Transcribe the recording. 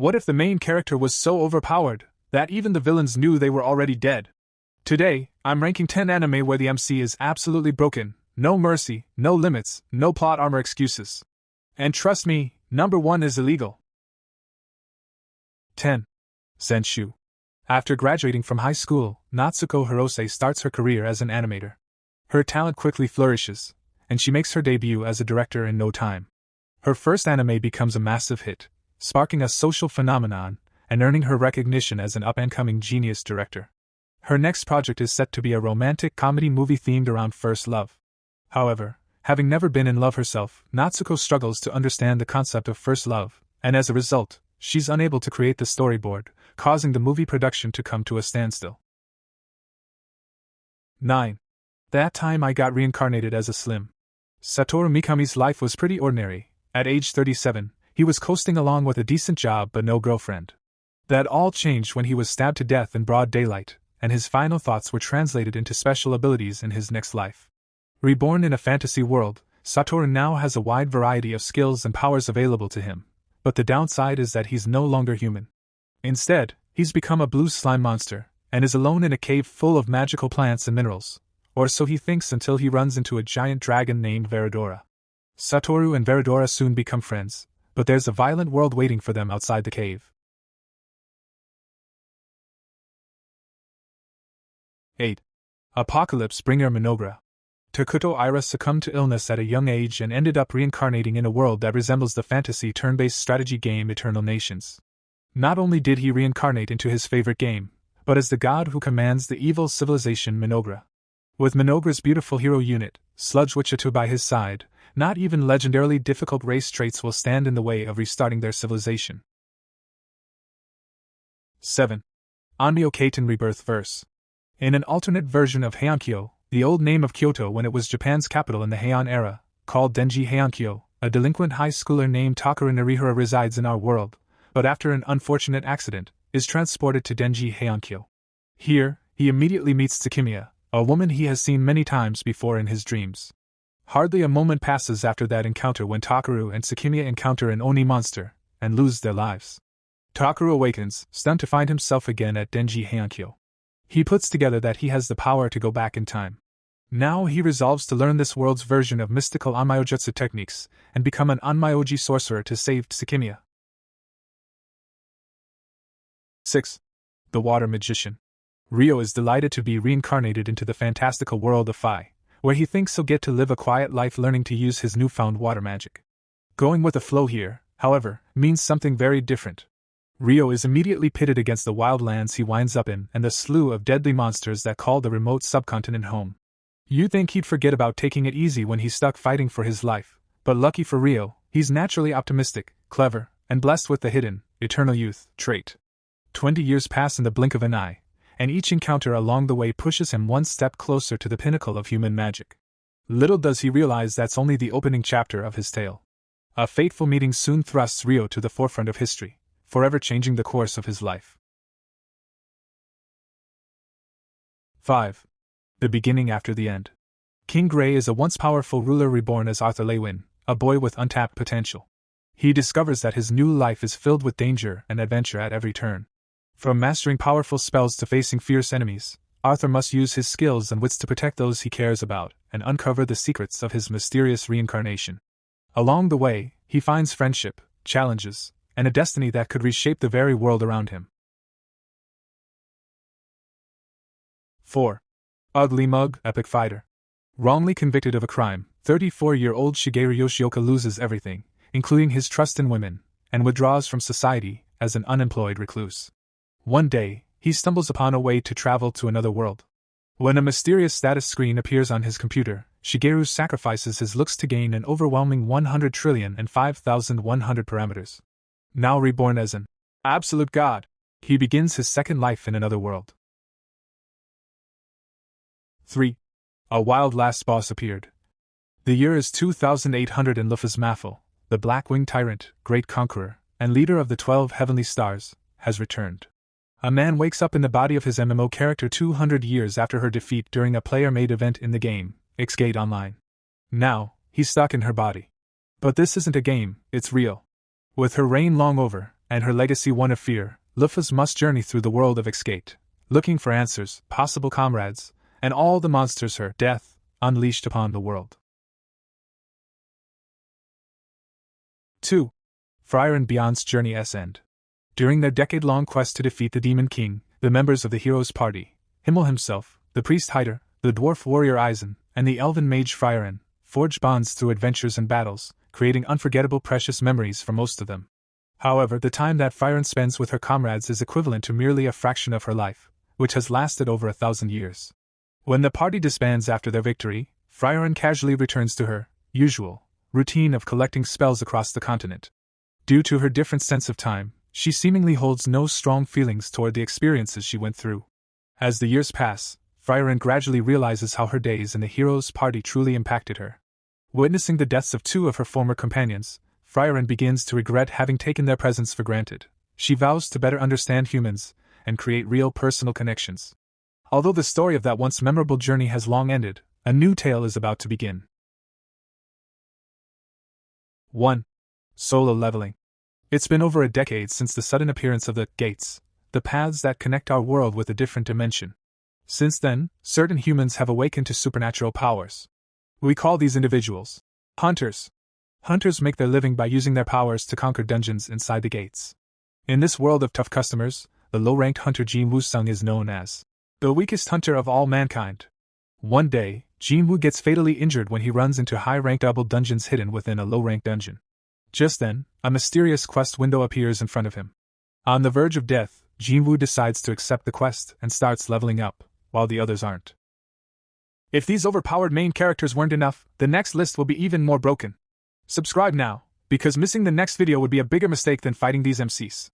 What if the main character was so overpowered that even the villains knew they were already dead? Today, I'm ranking 10 anime where the MC is absolutely broken, no mercy, no limits, no plot armor excuses. And trust me, number 1 is illegal. 10. Zenshu. After graduating from high school, Natsuko Hirose starts her career as an animator. Her talent quickly flourishes, and she makes her debut as a director in no time. Her first anime becomes a massive hit, sparking a social phenomenon and earning her recognition as an up-and-coming genius director. Her next project is set to be a romantic comedy movie themed around first love. However, having never been in love herself, Natsuko struggles to understand the concept of first love, and as a result, she's unable to create the storyboard, causing the movie production to come to a standstill. 9. That time I got reincarnated as a slim. Satoru Mikami's life was pretty ordinary. At age 37, he was coasting along with a decent job but no girlfriend. That all changed when he was stabbed to death in broad daylight, and his final thoughts were translated into special abilities in his next life. Reborn in a fantasy world, Satoru now has a wide variety of skills and powers available to him, but the downside is that he's no longer human. Instead, he's become a blue slime monster, and is alone in a cave full of magical plants and minerals, or so he thinks until he runs into a giant dragon named Veradora. Satoru and Veradora soon become friends, but there's a violent world waiting for them outside the cave. 8. Apocalypse Bringer Minogra. Takuto Ira succumbed to illness at a young age and ended up reincarnating in a world that resembles the fantasy turn-based strategy game Eternal Nations. Not only did he reincarnate into his favorite game, but as the god who commands the evil civilization Minogra. With Minogra's beautiful hero unit, Sludge Wichita by his side, not even legendarily difficult race traits will stand in the way of restarting their civilization. 7. Onmyo Kaiten Rebirth Verse. In an alternate version of Heiankyo, the old name of Kyoto when it was Japan's capital in the Heian era, called Denji Heiankyo, a delinquent high schooler named Takeru Narihira resides in our world, but after an unfortunate accident, is transported to Denji Heiankyo. Here, he immediately meets Tsukimiya, a woman he has seen many times before in his dreams. Hardly a moment passes after that encounter when Takeru and Tsukimiya encounter an Oni monster, and lose their lives. Takeru awakens, stunned to find himself again at Denji Heiankyo. He puts together that he has the power to go back in time. Now he resolves to learn this world's version of mystical Onmyojutsu techniques, and become an Onmyoji sorcerer to save Tsukimiya. 6. The Water Magician. Ryo is delighted to be reincarnated into the fantastical world of Phi, where he thinks he'll get to live a quiet life learning to use his newfound water magic. Going with the flow here, however, means something very different. Ryo is immediately pitted against the wild lands he winds up in and the slew of deadly monsters that call the remote subcontinent home. You'd think he'd forget about taking it easy when he's stuck fighting for his life, but lucky for Ryo, he's naturally optimistic, clever, and blessed with the hidden, eternal youth trait. 20 years pass in the blink of an eye, and each encounter along the way pushes him one step closer to the pinnacle of human magic. Little does he realize that's only the opening chapter of his tale. A fateful meeting soon thrusts Ryo to the forefront of history, forever changing the course of his life. 5. The Beginning After the End. King Gray is a once powerful ruler reborn as Arthur Lewin, a boy with untapped potential. He discovers that his new life is filled with danger and adventure at every turn. From mastering powerful spells to facing fierce enemies, Arthur must use his skills and wits to protect those he cares about and uncover the secrets of his mysterious reincarnation. Along the way, he finds friendship, challenges, and a destiny that could reshape the very world around him. 4. Ugly Mug Epic Fighter. Wrongly convicted of a crime, 34-year-old Shigeru Yoshioka loses everything, including his trust in women, and withdraws from society as an unemployed recluse. One day, he stumbles upon a way to travel to another world. When a mysterious status screen appears on his computer, Shigeru sacrifices his looks to gain an overwhelming 100,005,100 parameters. Now reborn as an absolute god, he begins his second life in another world. 3. A wild last boss appeared. The year is 2800 and Luffy's Maffle, the Black-Winged Tyrant, great conqueror, and leader of the 12 Heavenly Stars, has returned. A man wakes up in the body of his MMO character 200 years after her defeat during a player-made event in the game, X-Gate Online. Now, he's stuck in her body. But this isn't a game, it's real. With her reign long over, and her legacy one of fear. Luffy's must journey through the world of escape, looking for answers, possible comrades, and all the monsters her death unleashed upon the world. 2. Friar and Beyond's Journey's End. During their decade-long quest to defeat the Demon King, the members of the hero's party, Himmel himself, the priest Hyder, the dwarf warrior Eisen, and the elven mage Friaren, forged bonds through adventures and battles, creating unforgettable precious memories for most of them. However, the time that Friaren spends with her comrades is equivalent to merely a fraction of her life, which has lasted over 1,000 years. When the party disbands after their victory, Friaren casually returns to her usual routine of collecting spells across the continent. Due to her different sense of time, she seemingly holds no strong feelings toward the experiences she went through. As the years pass, Friaren gradually realizes how her days in the hero's party truly impacted her. Witnessing the deaths of 2 of her former companions, Friaren begins to regret having taken their presence for granted. She vows to better understand humans and create real personal connections. Although the story of that once memorable journey has long ended, a new tale is about to begin. 1. Solo leveling. It's been over a decade since the sudden appearance of the gates, the paths that connect our world with a different dimension. Since then, certain humans have awakened to supernatural powers. We call these individuals hunters. Hunters make their living by using their powers to conquer dungeons inside the gates. In this world of tough customers, the low-ranked hunter Jin Woo-sung is known as the weakest hunter of all mankind. One day, Jin Woo gets fatally injured when he runs into high-ranked double dungeons hidden within a low-ranked dungeon. Just then, a mysterious quest window appears in front of him. On the verge of death, Jin Woo decides to accept the quest and starts leveling up, while the others aren't. If these overpowered main characters weren't enough, the next list will be even more broken. Subscribe now, because missing the next video would be a bigger mistake than fighting these MCs.